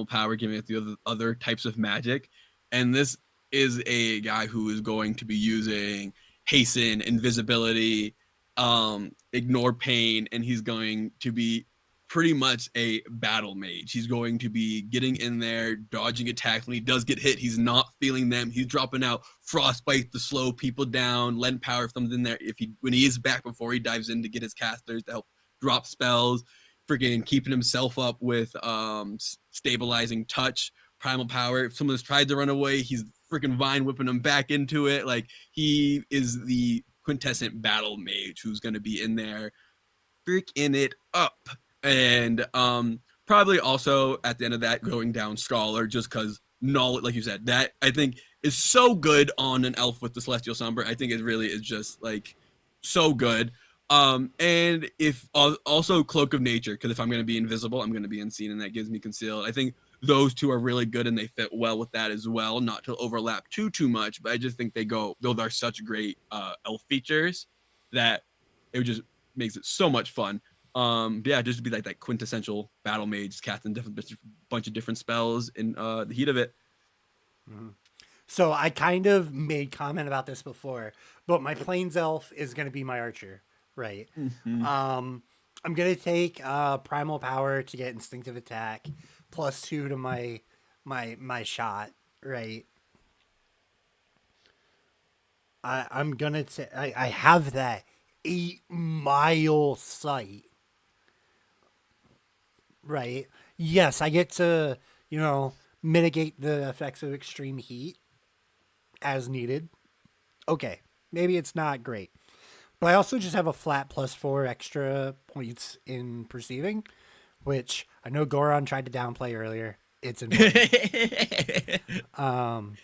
power, giving us the other types of magic. And this is a guy who is going to be using hasten, invisibility, ignore pain, and he's going to be pretty much a battle mage. He's going to be getting in there, dodging attacks. When he does get hit, he's not feeling them. He's dropping out frostbite to slow people down, lend power if someone's in there. If he when he is back before he dives in to get his casters to help drop spells, freaking keeping himself up with stabilizing touch, primal power. If someone's tried to run away, he's freaking vine whipping them back into it. Like he is the quintessent battle mage who's going to be in there freaking it up. And Probably also at the end of that going down Scholar, just because knowledge, like you said, that I think is so good on an elf with the Celestial Somber. I think it really is just like so good. And if also Cloak of Nature, because if I'm going to be invisible, I'm going to be unseen, and that gives me concealed. I think those two are really good, and they fit well with that as well. Not to overlap too much, but I just think they go. Those are such great elf features that it just makes it so much fun. Yeah, just to be like that quintessential battle mage, casting different bunch of different spells in the heat of it. Mm-hmm. So I kind of made comment about this before, but my plains elf is going to be my archer, right? Mm-hmm. I'm going to take primal power to get instinctive attack, +2 to my shot, right? I'm gonna say I have that 8 mile sight, right? Yes, I get to mitigate the effects of extreme heat as needed. Okay, maybe it's not great, but I also just have a flat +4 extra points in perceiving, which I know Goron tried to downplay earlier. It's important. Um,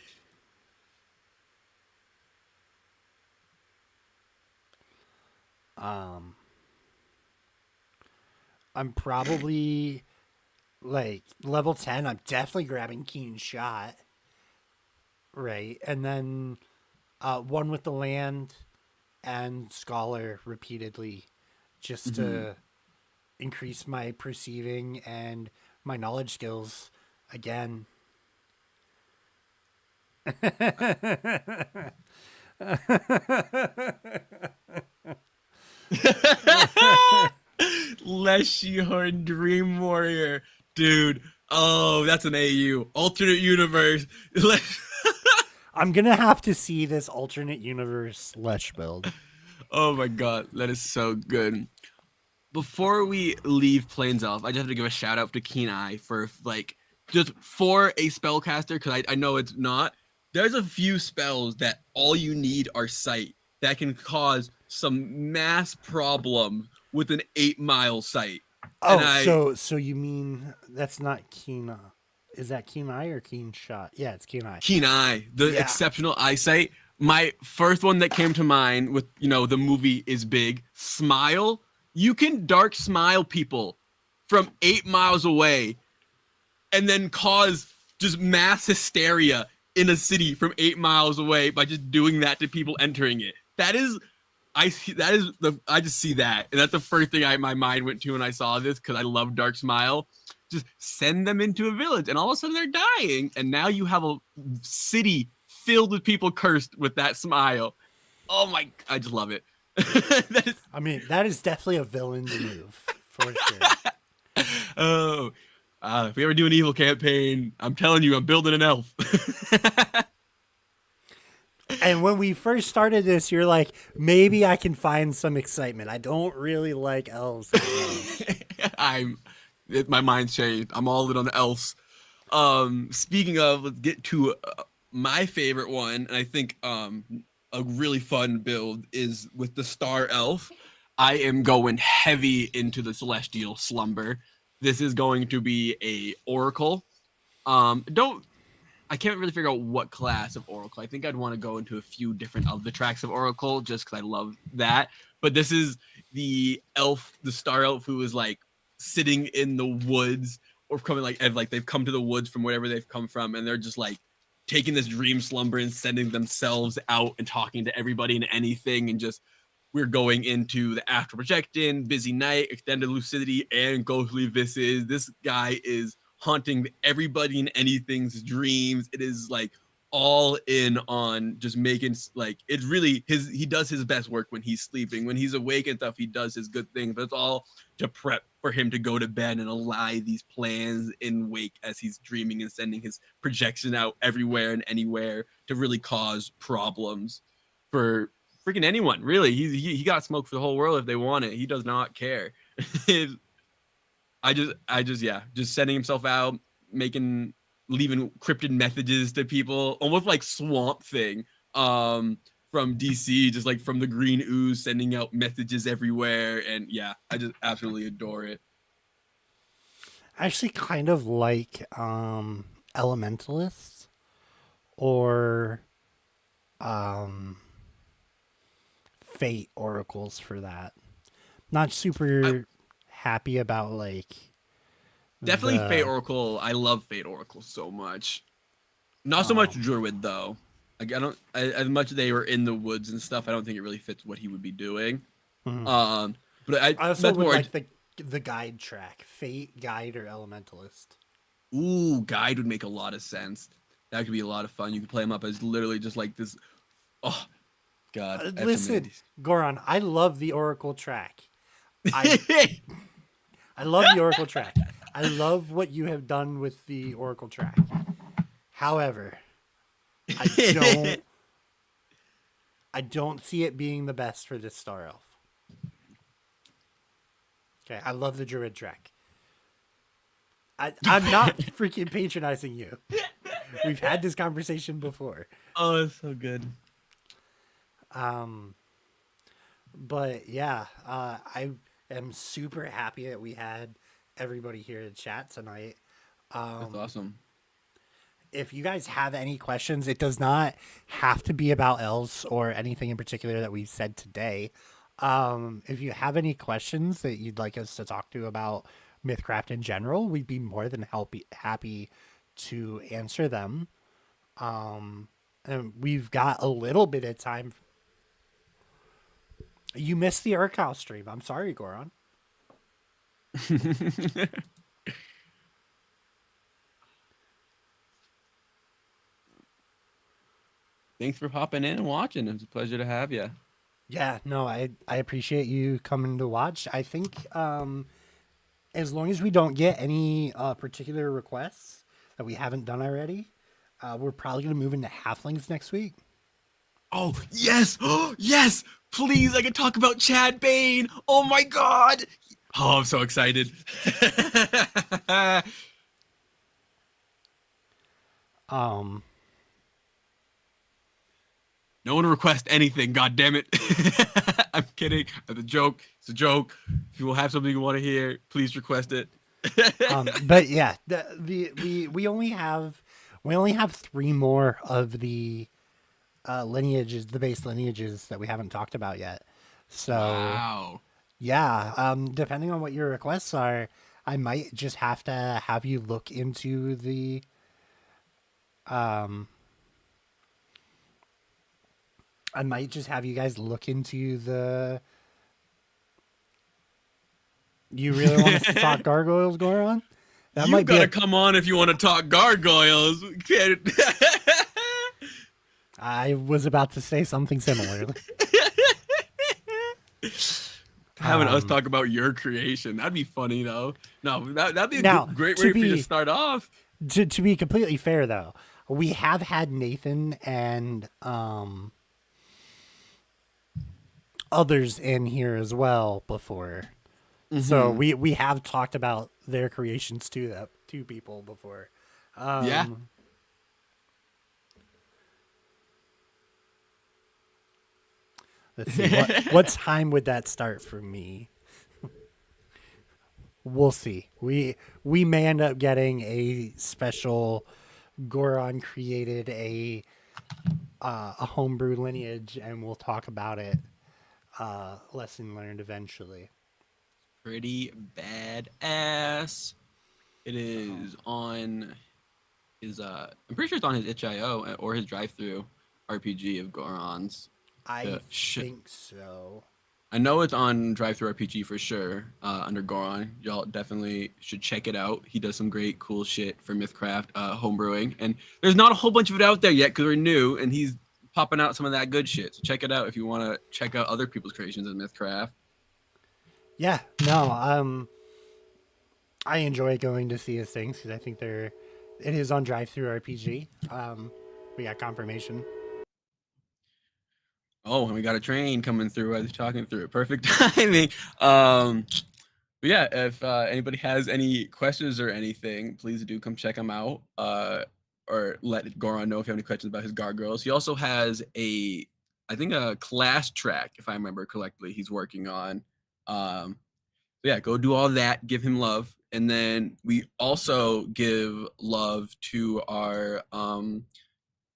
um, I'm probably like level 10. I'm definitely grabbing Keen Shot, right? And then one with the land and Scholar repeatedly just Mm-hmm. to increase my perceiving and my knowledge skills again. Lession Dream Warrior, dude. Oh, that's an AU alternate universe. I'm gonna have to see this alternate universe Lesh build. Oh my god, that is so good. Before we leave Plains Elf, I just have to give a shout out to Keen Eye for like just for a spellcaster, because I know it's not. There's a few spells that all you need are sight that can cause some mass problems with an 8 mile sight. And Oh, I so you mean that's not Keen? Is that Keen Eye or Keen Shot? Yeah, it's Keen Eye. Keen Eye, the Yeah. exceptional eyesight. My first one that came to mind with the movie is big. Smile. You can dark smile people from 8 miles away and then cause just mass hysteria in a city from 8 miles away by just doing that to people entering it. That is, I just see that, and that's the first thing my mind went to when I saw this, because I love Dark Smile. Just send them into a village, and all of a sudden they're dying, and now you have a city filled with people cursed with that smile. Oh my! I just love it. That is, I mean, that is definitely a villain's move for sure. oh, if we ever do an evil campaign, I'm telling you, I'm building an elf. And when we first started this, you're like, maybe I can find some excitement. I don't really like elves that much. I'm my mind's changed. I'm all in on the elves. Speaking of, let's get to my favorite one, and I think a really fun build is with the Star Elf. I am going heavy into the Celestial Slumber. This is going to be a Oracle. Don't I can't really figure out what class of Oracle. I think I'd want to go into a few different of the tracks of Oracle just because I love that. But this is the elf, the star elf, who is like sitting in the woods, or coming like they've come to the woods from wherever they've come from, and they're just like taking this dream slumber and sending themselves out and talking to everybody and anything, and just we're going into the astral projection, busy night, extended lucidity, and ghostly visits. This guy is haunting everybody and anything's dreams. It is like all in on just making like it's really he does his best work when he's sleeping. When he's awake and stuff, he does his good thing, but it's all to prep for him to go to bed and ally these plans in wake as he's dreaming and sending his projection out everywhere and anywhere to really cause problems for freaking anyone. Really, he got smoke for the whole world if they want it. He does not care. Yeah, just sending himself out, leaving cryptid messages to people, almost like Swamp Thing, from DC, just like from the green ooze, sending out messages everywhere, and yeah, I just absolutely adore it. I actually kind of like elementalists or um fate oracles for that. Not I super happy about like definitely Fate the Oracle. I love Fate Oracle so much. Not so much um Druid though. Like I don't as much as they were in the woods and stuff. I don't think it really fits what he would be doing. mhm. Um, but I I also that's would more. like the guide track, fate, guide, or elementalist. Ooh, guide would make a lot of sense. That could be a lot of fun. You could play him up as literally just like this. Oh God, I have so many Listen, ideas. Goron, I love the oracle track. I I love the oracle track. I love what you have done with the oracle track. However, I don't I don't see it being the best for this star elf. Okay, I love the druid track. I'm not freaking patronizing you. We've had this conversation before. Oh, it's so good. Um, but yeah, I am super happy that we had everybody here to chat tonight. That's awesome. If you guys have any questions, it does not have to be about elves or anything in particular that we've said today. If you have any questions that you'd like us to talk to about Mythcraft in general, we'd be more than happy to answer them. And we've got a little bit of time. You missed the Urkel stream. I'm sorry, Goron. Thanks for popping in and watching. It was a pleasure to have you. Yeah, no, I appreciate you coming to watch. I think as long as we don't get any particular requests that we haven't done already, we're probably going to move into halflings next week. Oh yes, oh yes! Please, I can talk about Chad Bane. Oh my God! Oh, I'm so excited. Um, No one request anything. God damn it! I'm kidding. It's a joke. It's a joke. If you will have something you want to hear, please request it. but yeah, we only have three more of the lineages, the base lineages that we haven't talked about yet. So Wow. yeah, depending on what your requests are, I might just have to have you look into the um I might just have you guys look into the. You really want us to talk gargoyles, Goron? That You might be gotta a. come on if you want to talk gargoyles. I was about to say something similar. Having us Um, talk about your creation. That'd be funny though. No, that'd be a now, great to way for you to be start off. to be completely fair, though, we have had Nathan and others in here as well before, so Mm-hmm. we have talked about their creations to that to people before. Yeah. Um, let's see what time would that start for me. We'll see. We may end up getting a special. Goron created a homebrew lineage, and we'll talk about it. Lesson learned eventually. Pretty badass. It is Um, on his I'm pretty sure it's on his itch.io or his drive through RPG of Goron's. I Shit. think so. I know it's on Drive Through RPG for sure. Under Goron, y'all definitely should check it out. He does some great, cool shit for Mythcraft homebrewing, and there's not a whole bunch of it out there yet because we're new, and he's popping out some of that good shit. So check it out if you want to check out other people's creations in Mythcraft. Yeah, no. I enjoy going to see his things because I think they're. It is on Drive Through RPG. We got confirmation. Oh, and we got a train coming through as he's talking through it. Perfect timing. Um, But yeah, if anybody has any questions or anything, please do come check him out. Or let Goron know if you have any questions about his gargoyles. He also has I think a class track, if I remember correctly, he's working on. So yeah, go do all that. Give him love. And then we also give love to our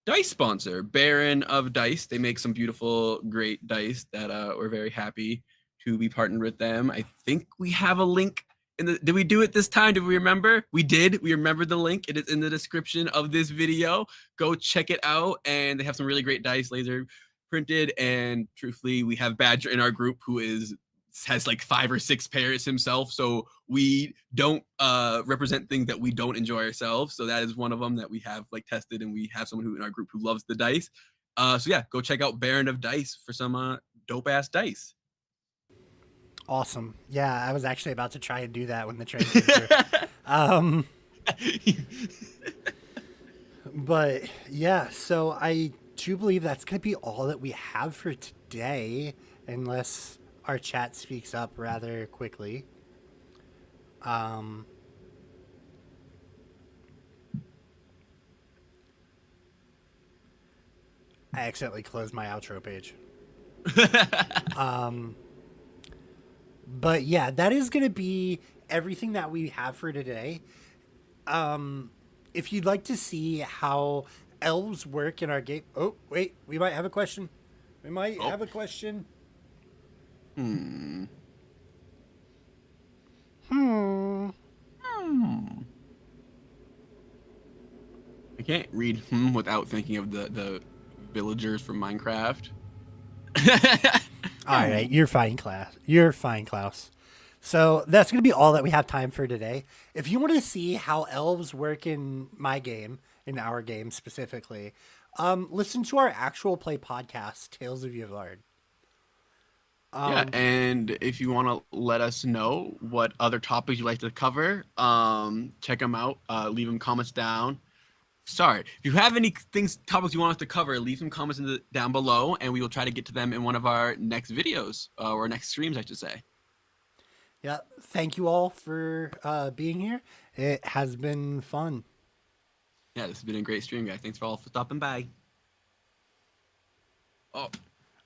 dice sponsor, Baron of Dice. They make some beautiful, great dice that we're very happy to be partnered with them. I think we have a link in the. Did we do it this time? Did we remember? We did. We remembered the link. It is in the description of this video. Go check it out. And they have some really great dice, laser printed. And truthfully, we have Badger in our group who has like 5 or 6 pairs himself, so we don't represent things that we don't enjoy ourselves. So that is one of them that we have like tested, and we have someone who in our group who loves the dice. So yeah, go check out Baron of Dice for some dope ass dice. Awesome. Yeah, I was actually about to try and do that when the train came through. Um, but yeah, so I do believe that's going to be all that we have for today, unless our chat speaks up rather quickly. I accidentally closed my outro page. But yeah, that is going to be everything that we have for today. If you'd like to see how elves work in our game. Oh, wait, we might have a question. We might have a question. Hmm. I can't read without thinking of the villagers from Minecraft. All right, you're fine, class. You're fine, Klaus. So that's going to be all that we have time for today. If you want to see how elves work in my game, in our game specifically, listen to our actual play podcast, Tales of Yavard. Yeah, and if you want to let us know what other topics you'd like to cover, check them out. Leave them comments down. Sorry, if you have any topics you want us to cover, leave some comments down below, and we will try to get to them in one of our next videos or next streams, I should say. Yeah, thank you all for being here. It has been fun. Yeah, this has been a great stream, guys. Thanks for all for stopping by. Oh.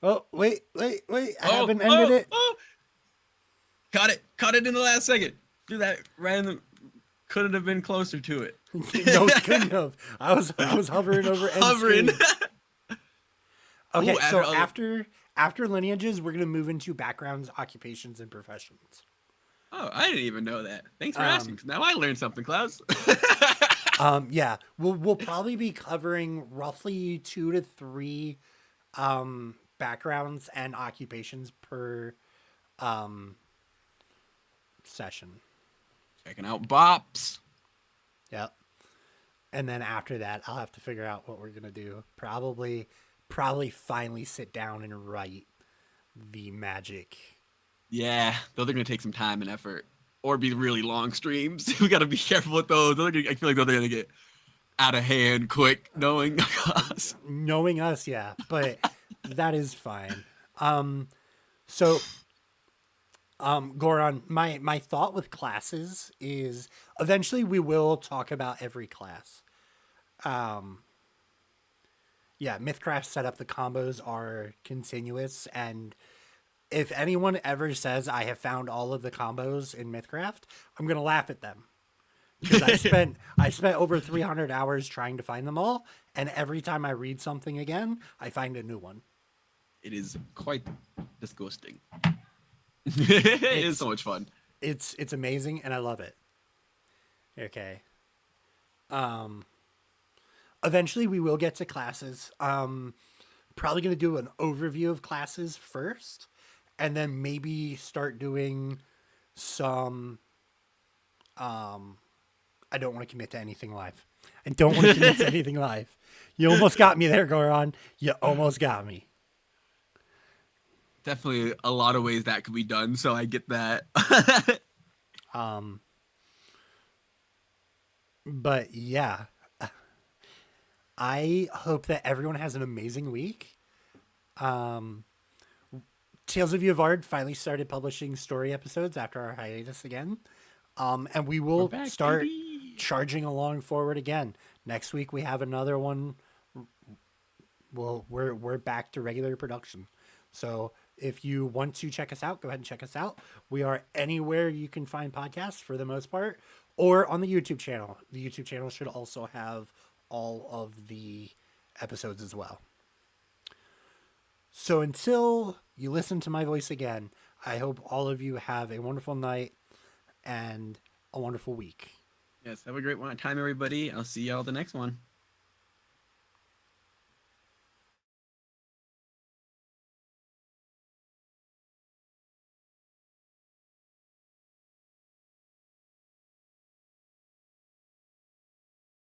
Oh, wait. I haven't ended it. Oh. Caught it in the last second. Do that random. Couldn't have been closer to it. No, it couldn't have. I was hovering over end Hovering. Okay, Ooh, so after lineages, we're gonna move into backgrounds, occupations, and professions. Oh, I didn't even know that. Thanks for asking. 'Cause now I learned something, Klaus. Yeah, we'll probably be covering roughly 2 to 3 backgrounds and occupations per session. Checking out bops. Yep. And then after that, I'll have to figure out what we're gonna do. Probably finally sit down and write the magic. Yeah, those are gonna take some time and effort, or be really long streams. We gotta be careful with those. I feel like those are gonna get out of hand quick, knowing us. Knowing us, yeah, but that is fine. So Goran, my thought with classes is eventually we will talk about every class. Yeah, Mythcraft setup, the combos are continuous, and if anyone ever says I have found all of the combos in Mythcraft, I'm gonna laugh at them. Because I spent over 300 hours trying to find them all, and every time I read something again, I find a new one. It is quite disgusting. It is so much fun. It's amazing, and I love it. Okay. Eventually we will get to classes. Probably gonna do an overview of classes first, and then maybe start doing some. I don't want to commit to anything live. I don't want to commit to anything live. You almost got me there, Goran. You almost got me. Definitely a lot of ways that could be done, so I get that. But yeah, I hope that everyone has an amazing week. Tales of Yavard finally started publishing story episodes after our hiatus again. And we will start charging along forward again. Next week we have another one. Well, we're back to regular production. So If you want to check us out, go ahead and check us out. We are anywhere you can find podcasts for the most part, or on the YouTube channel. The YouTube channel should also have all of the episodes as well. So until you listen to my voice again, I hope all of you have a wonderful night and a wonderful week. Yes, have a great time, everybody. I'll see y'all the next one.